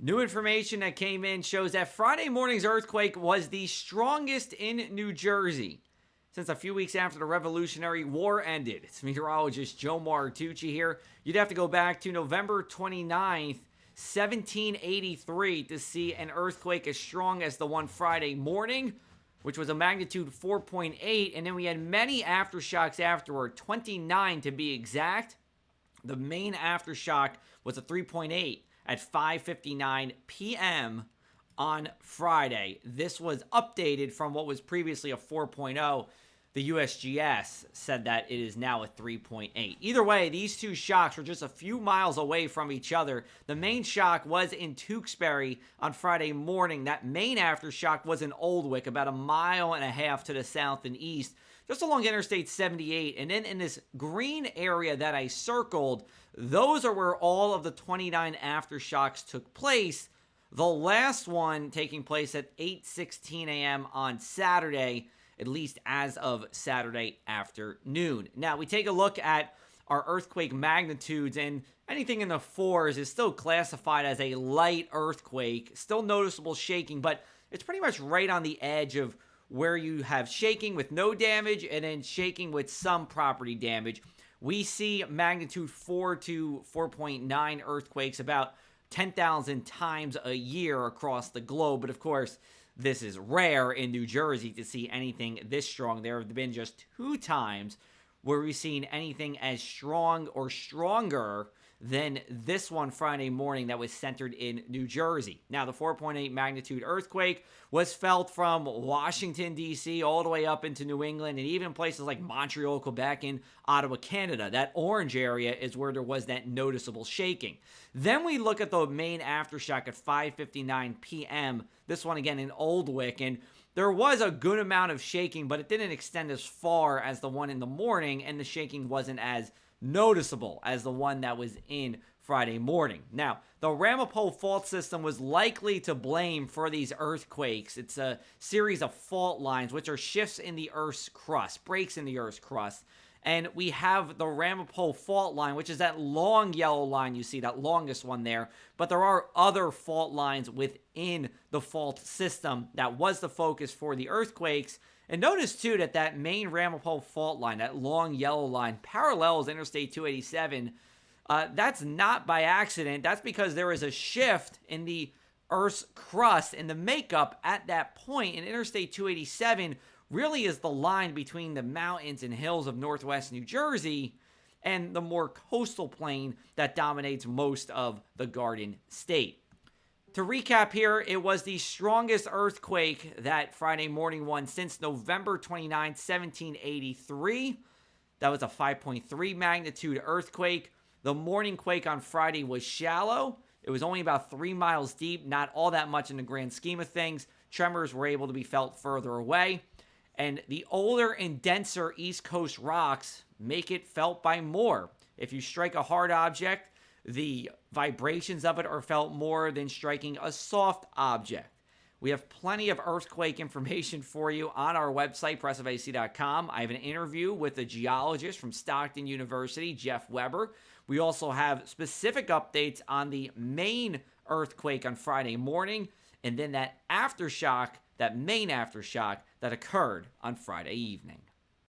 New information that came in shows that Friday morning's earthquake was the strongest in New Jersey since a few weeks after the Revolutionary War ended. It's meteorologist Joe Martucci here. You'd have to go back to November 29th, 1783 to see an earthquake as strong as the one Friday morning, which was a magnitude 4.8, and then we had many aftershocks afterward, 29 to be exact. The main aftershock was a 3.8 at 5:59 p.m. on Friday. This was updated from what was previously a 4.0. The USGS said that it is now a 3.8. Either way, these two shocks were just a few miles away from each other. The main shock was in Tewksbury on Friday morning. That main aftershock was in Oldwick, about a mile and a half to the south and east, just along Interstate 78. And then in this green area that I circled, those are where all of the 29 aftershocks took place. The last one taking place at 8:16 a.m. on Saturday, at least as of Saturday afternoon. Now, we take a look at our earthquake magnitudes, and anything in the fours is still classified as a light earthquake. Still noticeable shaking, but it's pretty much right on the edge of where you have shaking with no damage and then shaking with some property damage. We see magnitude 4 to 4.9 earthquakes about 10,000 times a year across the globe. But of course, this is rare in New Jersey to see anything this strong. There have been just 2 times where we've seen anything as strong or stronger than this one Friday morning that was centered in New Jersey. Now, the 4.8 magnitude earthquake was felt from Washington, D.C., all the way up into New England, and even places like Montreal, Quebec, and Ottawa, Canada. That orange area is where there was that noticeable shaking. Then we look at the main aftershock at 5:59 p.m., this one again in Oldwick, and there was a good amount of shaking, but it didn't extend as far as the one in the morning, and the shaking wasn't as noticeable as the one that was in Friday morning. Now, the Ramapo fault system was likely to blame for these earthquakes. It's a series of fault lines, which are shifts in the Earth's crust, breaks in the Earth's crust. And we have the Ramapo fault line, which is that long yellow line you see, that longest one there. But there are other fault lines within the fault system that was the focus for the earthquakes. And notice, too, that that main Ramapo fault line, that long yellow line, parallels Interstate 287. That's not by accident. That's because there is a shift in the Earth's crust and the makeup at that point. And Interstate 287 really is the line between the mountains and hills of northwest New Jersey and the more coastal plain that dominates most of the Garden State. To recap here, it was the strongest earthquake that Friday morning one since November 29, 1783. That was a 5.3 magnitude earthquake. The morning quake on Friday was shallow. It was only about 3 miles deep, not all that much in the grand scheme of things. Tremors were able to be felt further away. And the older and denser East Coast rocks make it felt by more. If you strike a hard object, the vibrations of it are felt more than striking a soft object. We have plenty of earthquake information for you on our website, pressofac.com. I have an interview with a geologist from Stockton University, Jeff Weber. We also have specific updates on the main earthquake on Friday morning, and then that aftershock, that main aftershock that occurred on Friday evening.